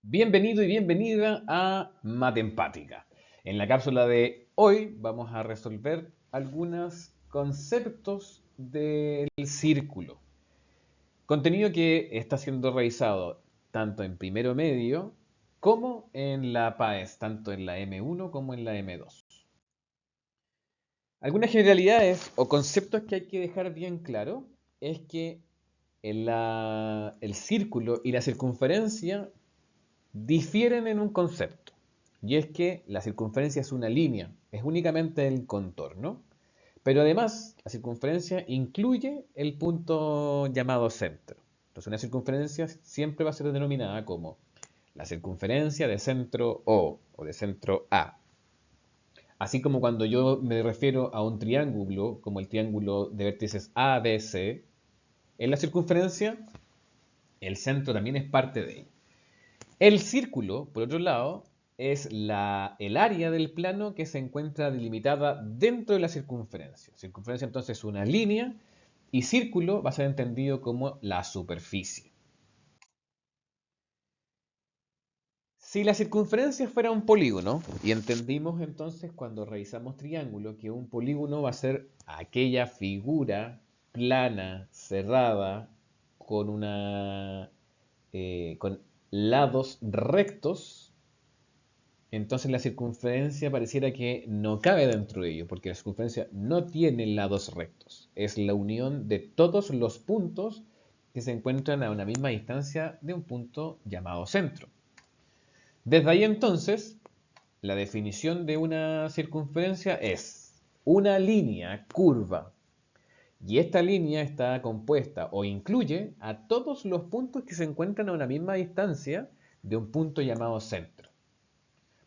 Bienvenido y bienvenida a Matempática. En la cápsula de hoy vamos a resolver algunos conceptos del círculo. Contenido que está siendo revisado tanto en primero medio como en la PAES, tanto en la M1 como en la M2. Algunas generalidades o conceptos que hay que dejar bien claro es que el círculo y la circunferencia difieren en un concepto, y es que la circunferencia es una línea, es únicamente el contorno, pero además la circunferencia incluye el punto llamado centro. Entonces una circunferencia siempre va a ser denominada como la circunferencia de centro O de centro A. Así como cuando yo me refiero a un triángulo, como el triángulo de vértices ABC, en la circunferencia el centro también es parte de ella. El círculo, por otro lado, es el área del plano que se encuentra delimitada dentro de la circunferencia. Circunferencia entonces es una línea y círculo va a ser entendido como la superficie. Si la circunferencia fuera un polígono, y entendimos entonces cuando revisamos triángulo que un polígono va a ser aquella figura plana, cerrada, con con lados rectos. Entonces la circunferencia pareciera que no cabe dentro de ello, porque la circunferencia no tiene lados rectos. Es la unión de todos los puntos que se encuentran a una misma distancia de un punto llamado centro. Desde ahí entonces, la definición de una circunferencia es una línea curva. Y esta línea está compuesta o incluye a todos los puntos que se encuentran a una misma distancia de un punto llamado centro.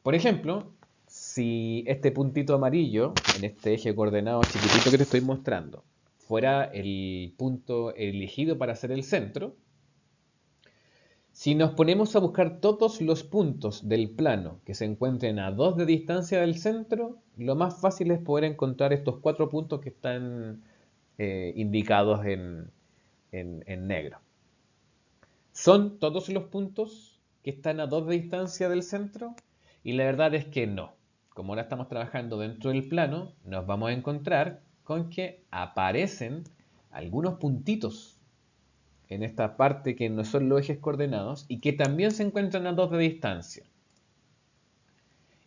Por ejemplo, si este puntito amarillo, en este eje de coordenadas chiquitito que te estoy mostrando, fuera el punto elegido para ser el centro, si nos ponemos a buscar todos los puntos del plano que se encuentren a 2 de distancia del centro, lo más fácil es poder encontrar estos 4 puntos que están indicados en negro. ¿Son todos los puntos que están a 2 de distancia del centro? Y la verdad es que no. Como ahora estamos trabajando dentro del plano, nos vamos a encontrar con que aparecen algunos puntitos en esta parte que no son los ejes coordenados y que también se encuentran a 2 de distancia.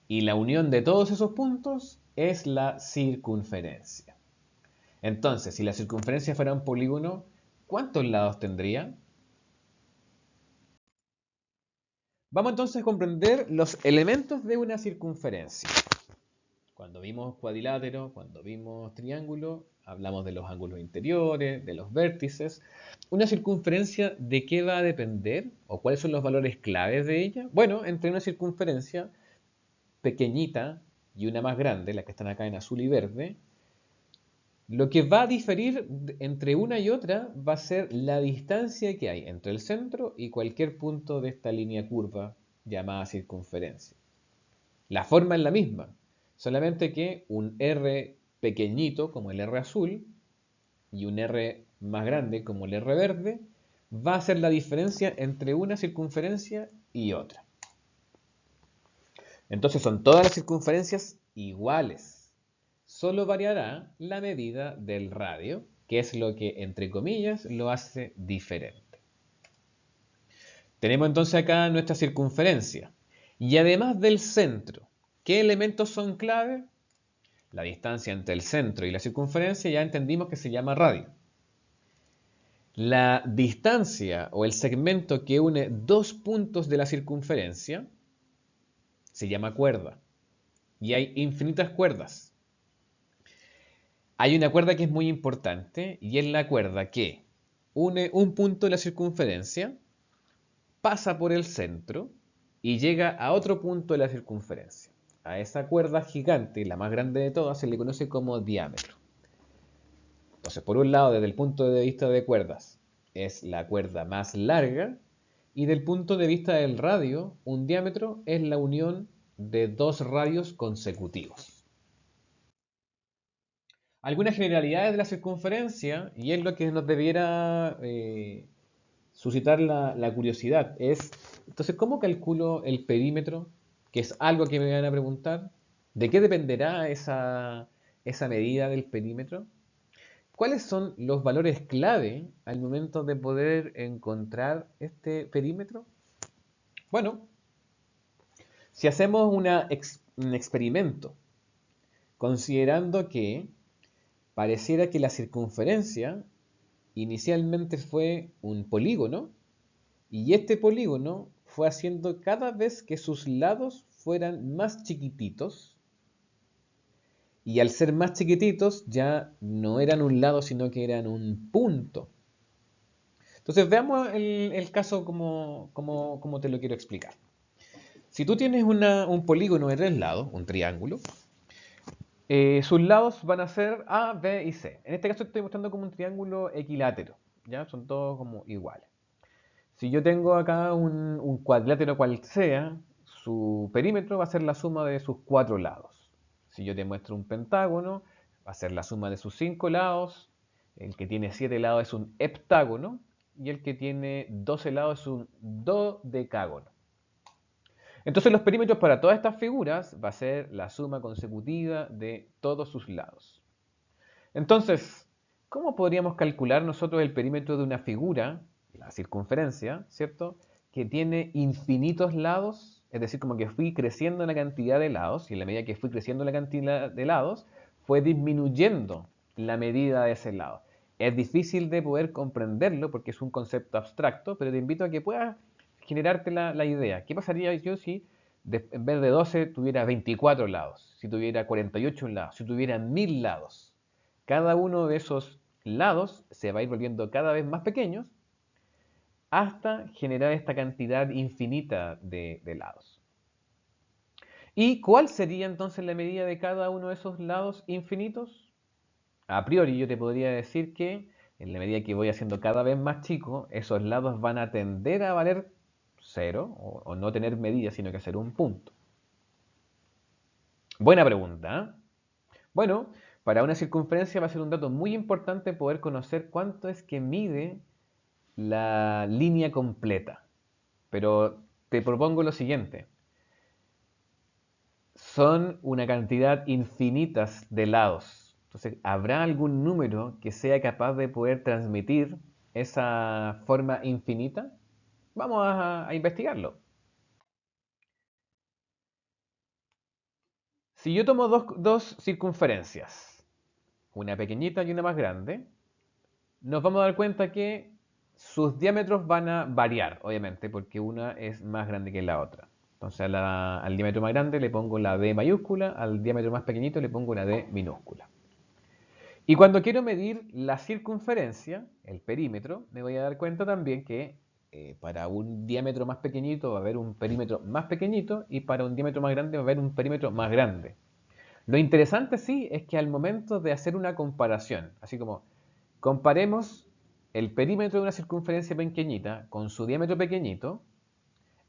Y la unión de todos esos puntos es la circunferencia. Entonces, si la circunferencia fuera un polígono, ¿cuántos lados tendría? Vamos entonces a comprender los elementos de una circunferencia. Cuando vimos cuadrilátero, cuando vimos triángulo, hablamos de los ángulos interiores, de los vértices. ¿Una circunferencia de qué va a depender? ¿O cuáles son los valores claves de ella? Bueno, entre una circunferencia pequeñita y una más grande, las que están acá en azul y verde, lo que va a diferir entre una y otra va a ser la distancia que hay entre el centro y cualquier punto de esta línea curva llamada circunferencia. La forma es la misma, solamente que un R pequeñito como el R azul y un R más grande como el R verde va a ser la diferencia entre una circunferencia y otra. Entonces son todas las circunferencias iguales. Solo variará la medida del radio, que es lo que, entre comillas, lo hace diferente. Tenemos entonces acá nuestra circunferencia. Y además del centro, ¿qué elementos son clave? La distancia entre el centro y la circunferencia ya entendimos que se llama radio. La distancia o el segmento que une dos puntos de la circunferencia se llama cuerda. Y hay infinitas cuerdas. Hay una cuerda que es muy importante y es la cuerda que une un punto de la circunferencia, pasa por el centro y llega a otro punto de la circunferencia. A esa cuerda gigante, la más grande de todas, se le conoce como diámetro. Entonces, por un lado, desde el punto de vista de cuerdas, es la cuerda más larga y del punto de vista del radio, un diámetro es la unión de dos radios consecutivos. Algunas generalidades de la circunferencia, y es lo que nos debiera suscitar la curiosidad, es Entonces, ¿cómo calculo el perímetro? Que es algo que me van a preguntar. ¿De qué dependerá esa medida del perímetro? ¿Cuáles son los valores clave al momento de poder encontrar este perímetro? Bueno, si hacemos un experimento considerando que pareciera que la circunferencia inicialmente fue un polígono y este polígono fue haciendo cada vez que sus lados fueran más chiquititos y al ser más chiquititos ya no eran un lado sino que eran un punto. Entonces veamos el caso como te lo quiero explicar. Si tú tienes un polígono de tres lados, un triángulo, sus lados van a ser A, B y C. En este caso estoy mostrando como un triángulo equilátero, ¿ya? Son todos como iguales. Si yo tengo acá un cuadrilátero cual sea, su perímetro va a ser la suma de sus cuatro lados. Si yo te muestro un pentágono, va a ser la suma de sus cinco lados. El que tiene 7 lados es un heptágono y el que tiene 12 lados es un dodecágono. Entonces los perímetros para todas estas figuras va a ser la suma consecutiva de todos sus lados. Entonces, ¿cómo podríamos calcular nosotros el perímetro de una figura, la circunferencia, ¿cierto? Que tiene infinitos lados, es decir, como que fui creciendo la cantidad de lados, y en la medida que fui creciendo la cantidad de lados, fue disminuyendo la medida de ese lado. Es difícil de poder comprenderlo porque es un concepto abstracto, pero te invito a que puedas generarte la idea. ¿Qué pasaría yo si en vez de 12 tuviera 24 lados, si tuviera 48 lados, si tuviera 1000 lados? Cada uno de esos lados se va a ir volviendo cada vez más pequeños hasta generar esta cantidad infinita de lados. ¿Y cuál sería entonces la medida de cada uno de esos lados infinitos? A priori yo te podría decir que en la medida que voy haciendo cada vez más chico, esos lados van a tender a valer cero o no tener medida, sino que ser un punto. Buena pregunta, ¿eh? Bueno, para una circunferencia va a ser un dato muy importante poder conocer cuánto es que mide la línea completa. Pero te propongo lo siguiente. Son una cantidad infinitas de lados. Entonces, ¿habrá algún número que sea capaz de poder transmitir esa forma infinita? Vamos a investigarlo. Si yo tomo dos circunferencias, una pequeñita y una más grande, nos vamos a dar cuenta que sus diámetros van a variar, obviamente, porque una es más grande que la otra. Entonces al diámetro más grande le pongo la D mayúscula, al diámetro más pequeñito le pongo una D minúscula. Y cuando quiero medir la circunferencia, el perímetro, me voy a dar cuenta también que para un diámetro más pequeñito va a haber un perímetro más pequeñito y para un diámetro más grande va a haber un perímetro más grande. Lo interesante sí es que al momento de hacer una comparación, así como comparemos el perímetro de una circunferencia pequeñita con su diámetro pequeñito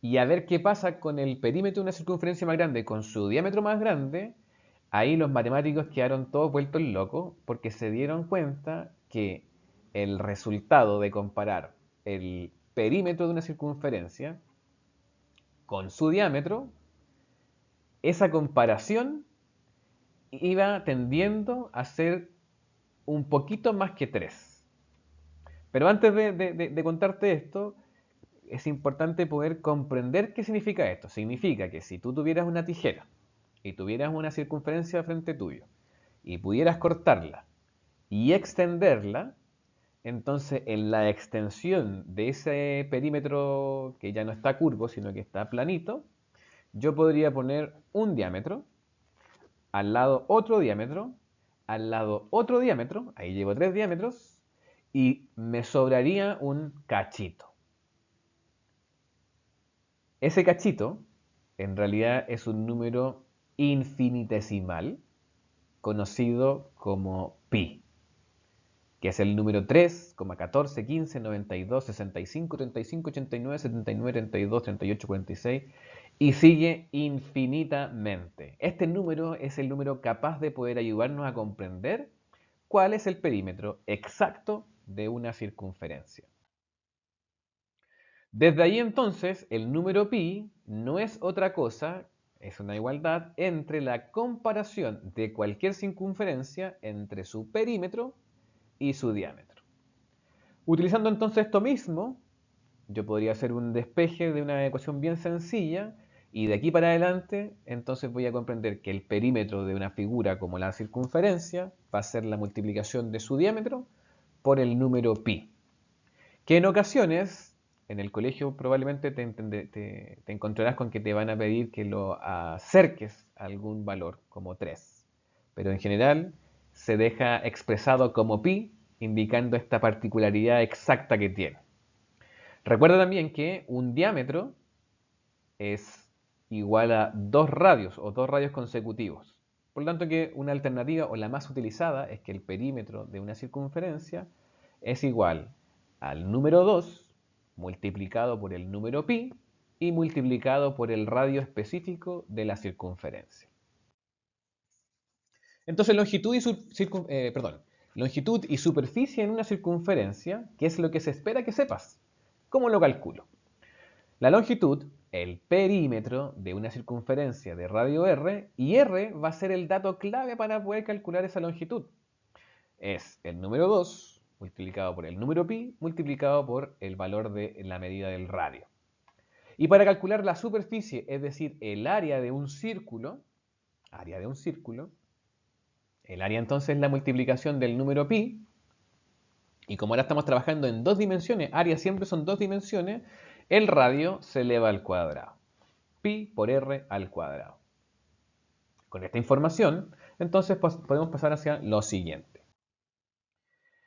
y a ver qué pasa con el perímetro de una circunferencia más grande con su diámetro más grande, ahí los matemáticos quedaron todos vueltos locos porque se dieron cuenta que el resultado de comparar el perímetro de una circunferencia con su diámetro, esa comparación iba tendiendo a ser un poquito más que 3. Pero antes de contarte esto, es importante poder comprender qué significa esto. Significa que si tú tuvieras una tijera y tuvieras una circunferencia frente tuyo y pudieras cortarla y extenderla, entonces en la extensión de ese perímetro que ya no está curvo, sino que está planito, yo podría poner un diámetro, al lado otro diámetro, al lado otro diámetro, ahí llevo 3 diámetros, y me sobraría un cachito. Ese cachito en realidad es un número infinitesimal conocido como pi, que es el número 3,14, 15, 92, 65, 35, 89, 79, 32, 38, 46 y sigue infinitamente. Este número es el número capaz de poder ayudarnos a comprender cuál es el perímetro exacto de una circunferencia. Desde ahí entonces, el número pi no es otra cosa, es una igualdad entre la comparación de cualquier circunferencia entre su perímetro y su diámetro. Utilizando entonces esto mismo, yo podría hacer un despeje de una ecuación bien sencilla y de aquí para adelante entonces voy a comprender que el perímetro de una figura como la circunferencia va a ser la multiplicación de su diámetro por el número pi, que en ocasiones en el colegio probablemente te encontrarás con que te van a pedir que lo acerques a algún valor como 3, pero en general se deja expresado como pi, indicando esta particularidad exacta que tiene. Recuerda también que un diámetro es igual a 2 radios o 2 radios consecutivos. Por lo tanto, que una alternativa o la más utilizada es que el perímetro de una circunferencia es igual al número 2 multiplicado por el número pi y multiplicado por el radio específico de la circunferencia. Entonces, longitud y superficie en una circunferencia, ¿qué es lo que se espera que sepas? ¿Cómo lo calculo? La longitud, el perímetro de una circunferencia de radio r, y r va a ser el dato clave para poder calcular esa longitud. Es el número 2 multiplicado por el número pi multiplicado por el valor de la medida del radio. Y para calcular la superficie, es decir, el área de un círculo, el área entonces es la multiplicación del número pi, y como ahora estamos trabajando en 2 dimensiones, área siempre son 2 dimensiones, el radio se eleva al cuadrado. Pi por r al cuadrado. Con esta información, entonces podemos pasar hacia lo siguiente.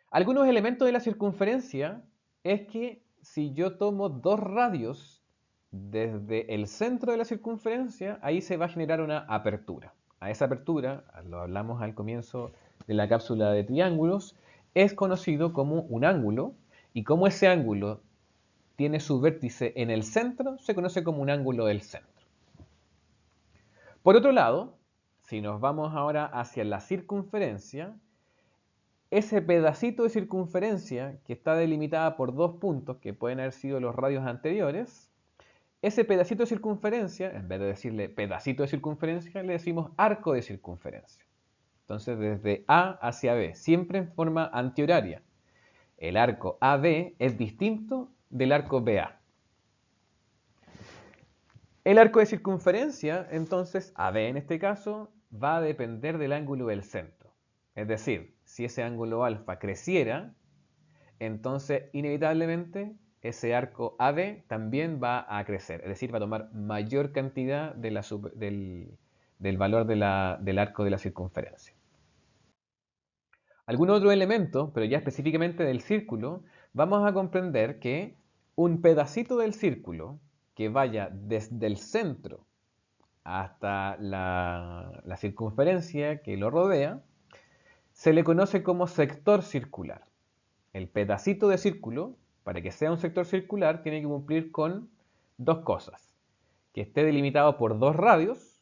Algunos elementos de la circunferencia es que si yo tomo 2 radios desde el centro de la circunferencia, ahí se va a generar una apertura. A esa apertura, lo hablamos al comienzo de la cápsula de triángulos, es conocido como un ángulo, y como ese ángulo tiene su vértice en el centro, se conoce como un ángulo del centro. Por otro lado, si nos vamos ahora hacia la circunferencia, ese pedacito de circunferencia que está delimitada por 2 puntos, que pueden haber sido los radios anteriores, ese pedacito de circunferencia, en vez de decirle pedacito de circunferencia, le decimos arco de circunferencia. Entonces, desde A hacia B, siempre en forma antihoraria. El arco AB es distinto del arco BA. El arco de circunferencia, entonces, AB en este caso, va a depender del ángulo del centro. Es decir, si ese ángulo alfa creciera, entonces inevitablemente ese arco AB también va a crecer. Es decir, va a tomar mayor cantidad del valor del arco de la circunferencia. Algún otro elemento, pero ya específicamente del círculo, vamos a comprender que un pedacito del círculo que vaya desde el centro hasta la circunferencia que lo rodea, se le conoce como sector circular. El pedacito de círculo, para que sea un sector circular, tiene que cumplir con 2 cosas. Que esté delimitado por 2 radios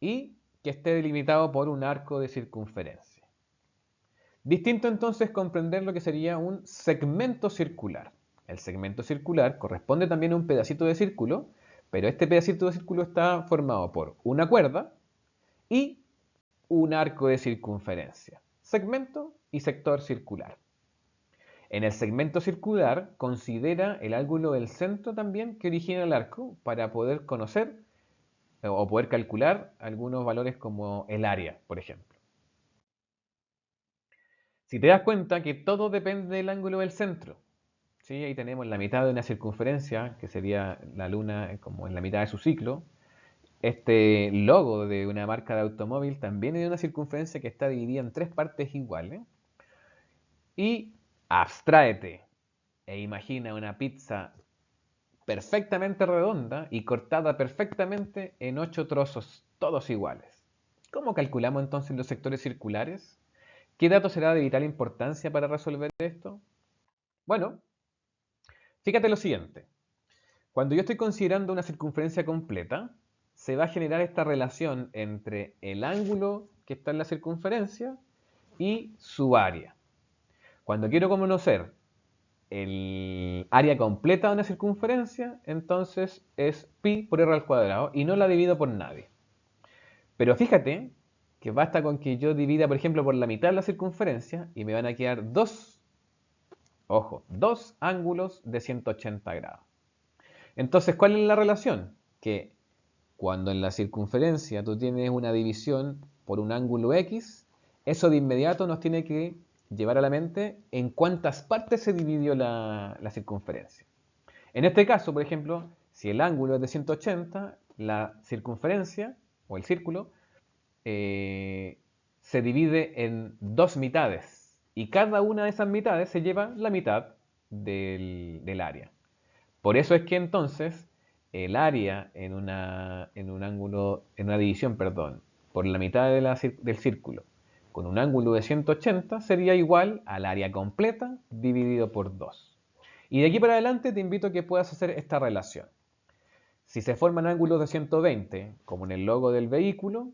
y que esté delimitado por un arco de circunferencia. Distinto entonces comprender lo que sería un segmento circular. El segmento circular corresponde también a un pedacito de círculo, pero este pedacito de círculo está formado por una cuerda y un arco de circunferencia. Segmento y sector circular. En el segmento circular considera el ángulo del centro también que origina el arco para poder conocer o poder calcular algunos valores como el área, por ejemplo. Si te das cuenta que todo depende del ángulo del centro, ¿sí? Ahí tenemos la mitad de una circunferencia, que sería la Luna como en la mitad de su ciclo. Este logo de una marca de automóvil también es de una circunferencia que está dividida en 3 partes iguales. Y abstráete e imagina una pizza perfectamente redonda y cortada perfectamente en 8 trozos, todos iguales. ¿Cómo calculamos entonces los sectores circulares? ¿Qué dato será de vital importancia para resolver esto? Bueno, fíjate lo siguiente. Cuando yo estoy considerando una circunferencia completa, se va a generar esta relación entre el ángulo que está en la circunferencia y su área. Cuando quiero conocer el área completa de una circunferencia, entonces es pi por r al cuadrado y no la divido por nadie. Pero fíjate que basta con que yo divida, por ejemplo, por la mitad de la circunferencia y me van a quedar dos ángulos de 180 grados. Entonces, ¿cuál es la relación? Que cuando en la circunferencia tú tienes una división por un ángulo X, eso de inmediato nos tiene que llevar a la mente en cuántas partes se dividió la circunferencia. En este caso, por ejemplo, si el ángulo es de 180, la circunferencia o el círculo se divide en dos mitades y cada una de esas mitades se lleva la mitad del área. Por eso es que entonces el área en un ángulo, en una división, perdón, por la mitad del círculo con un ángulo de 180 sería igual al área completa dividido por 2. Y de aquí para adelante te invito a que puedas hacer esta relación. Si se forman ángulos de 120, como en el logo del vehículo,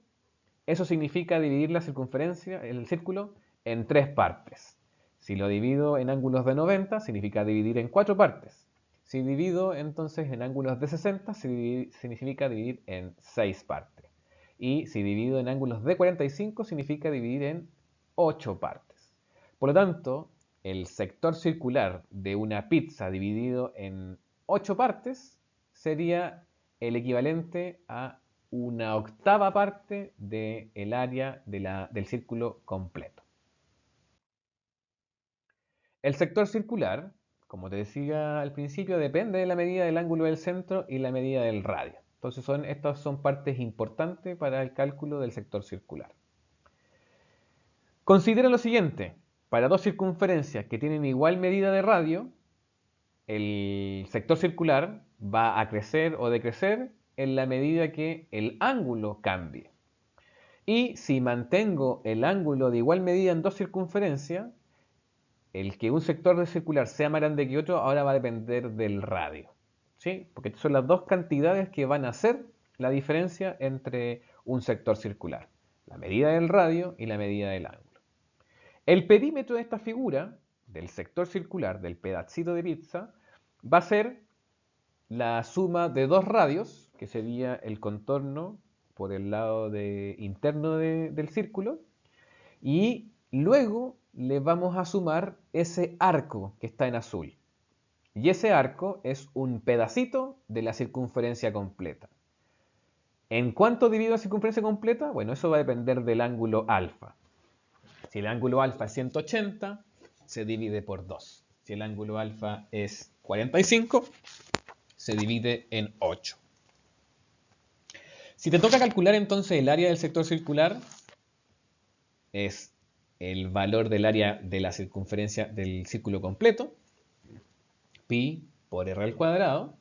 eso significa dividir la circunferencia, el círculo, en tres partes. Si lo divido en ángulos de 90, significa dividir en cuatro partes. Si divido entonces en ángulos de 60, significa dividir en 6 partes. Y si divido en ángulos de 45, significa dividir en 8 partes. Por lo tanto, el sector circular de una pizza dividido en 8 partes sería el equivalente a una octava parte del área del círculo completo. El sector circular, como te decía al principio, depende de la medida del ángulo del centro y la medida del radio. Entonces estas son partes importantes para el cálculo del sector circular. Considera lo siguiente, para dos circunferencias que tienen igual medida de radio, el sector circular va a crecer o decrecer en la medida que el ángulo cambie. Y si mantengo el ángulo de igual medida en dos circunferencias, el que un sector circular sea más grande que otro ahora va a depender del radio. ¿Sí? Porque son las dos cantidades que van a hacer la diferencia entre un sector circular. La medida del radio y la medida del ángulo. El perímetro de esta figura, del sector circular, del pedacito de pizza, va a ser la suma de dos radios, que sería el contorno por el lado interno del círculo, y luego le vamos a sumar ese arco que está en azul. Y ese arco es un pedacito de la circunferencia completa. ¿En cuánto divido la circunferencia completa? Bueno, eso va a depender del ángulo alfa. Si el ángulo alfa es 180, se divide por 2. Si el ángulo alfa es 45, se divide en 8. Si te toca calcular entonces el área del sector circular, es el valor del área de la circunferencia del círculo completo, pi por r al cuadrado,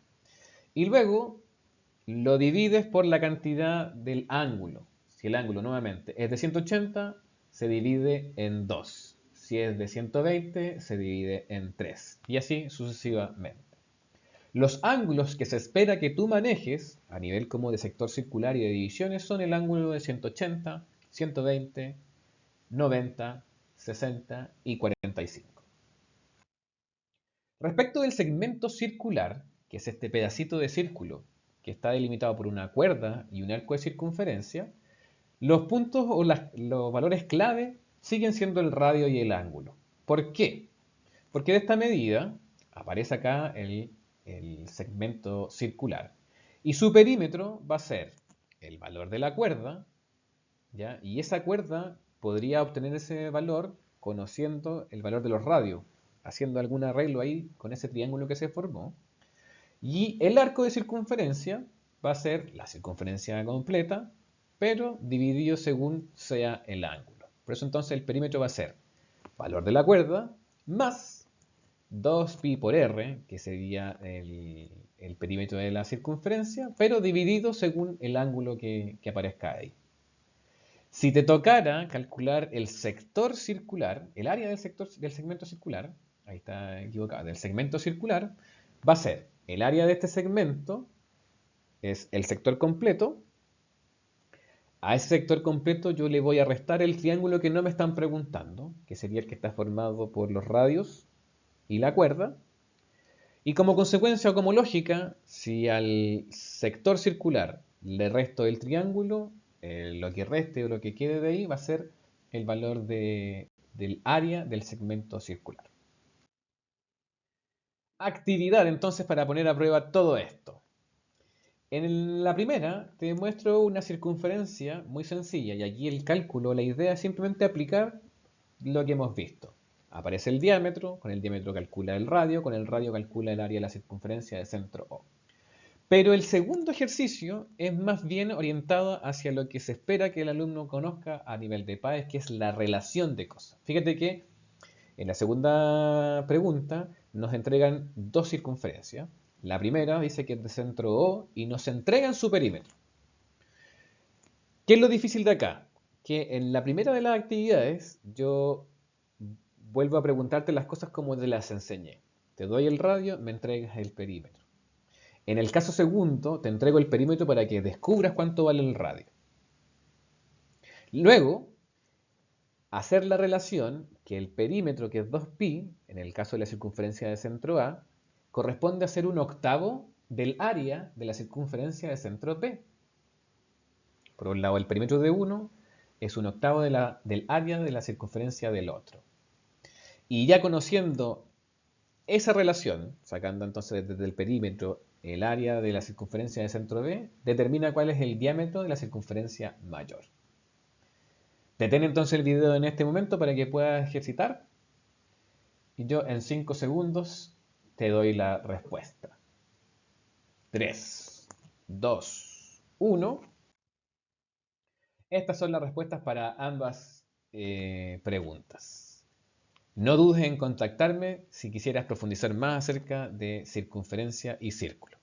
y luego lo divides por la cantidad del ángulo. Si el ángulo nuevamente es de 180, se divide en 2. Si es de 120, se divide en 3. Y así sucesivamente. Los ángulos que se espera que tú manejes a nivel como de sector circular y de divisiones son el ángulo de 180, 120, 90, 60 y 45. Respecto del segmento circular, que es este pedacito de círculo que está delimitado por una cuerda y un arco de circunferencia, los puntos o los valores clave siguen siendo el radio y el ángulo. ¿Por qué? Porque de esta medida aparece acá el segmento circular y su perímetro va a ser el valor de la cuerda, ¿ya? Y esa cuerda podría obtener ese valor conociendo el valor de los radios, haciendo algún arreglo ahí con ese triángulo que se formó. Y el arco de circunferencia va a ser la circunferencia completa, pero dividido según sea el ángulo. Por eso entonces el perímetro va a ser valor de la cuerda más 2pi por r, que sería el perímetro de la circunferencia, pero dividido según el ángulo que aparezca ahí. Si te tocara calcular el sector circular, el área del segmento circular, ahí está equivocado, del segmento circular, va a ser el área de este segmento, es el sector completo. A ese sector completo yo le voy a restar el triángulo que no me están preguntando, que sería el que está formado por los radios y la cuerda, Y como consecuencia o como lógica, si al sector circular le resto el triángulo, lo que reste o lo que quede de ahí va a ser el valor del área del segmento circular. Actividad entonces para poner a prueba todo esto. En la primera te muestro una circunferencia muy sencilla y aquí el cálculo, la idea es simplemente aplicar lo que hemos visto. Aparece el diámetro, con el diámetro calcula el radio, con el radio calcula el área de la circunferencia de centro O. Pero el segundo ejercicio es más bien orientado hacia lo que se espera que el alumno conozca a nivel de PAES, que es la relación de cosas. Fíjate que en la segunda pregunta nos entregan dos circunferencias. La primera dice que es de centro O y nos entregan su perímetro. ¿Qué es lo difícil de acá? Que en la primera de las actividades yo vuelvo a preguntarte las cosas como te las enseñé. Te doy el radio, me entregas el perímetro. En el caso segundo, te entrego el perímetro para que descubras cuánto vale el radio. Luego, hacer la relación que el perímetro, que es 2pi, en el caso de la circunferencia de centro A, corresponde a ser un octavo del área de la circunferencia de centro P. Por un lado, el perímetro de uno es un octavo del área de la circunferencia del otro. Y ya conociendo esa relación, sacando entonces desde el perímetro el área de la circunferencia de centro B, determina cuál es el diámetro de la circunferencia mayor. Detén entonces el video en este momento para que puedas ejercitar y yo en 5 segundos te doy la respuesta. 3, 2, 1. Estas son las respuestas para ambas preguntas. No dudes en contactarme si quisieras profundizar más acerca de circunferencia y círculo.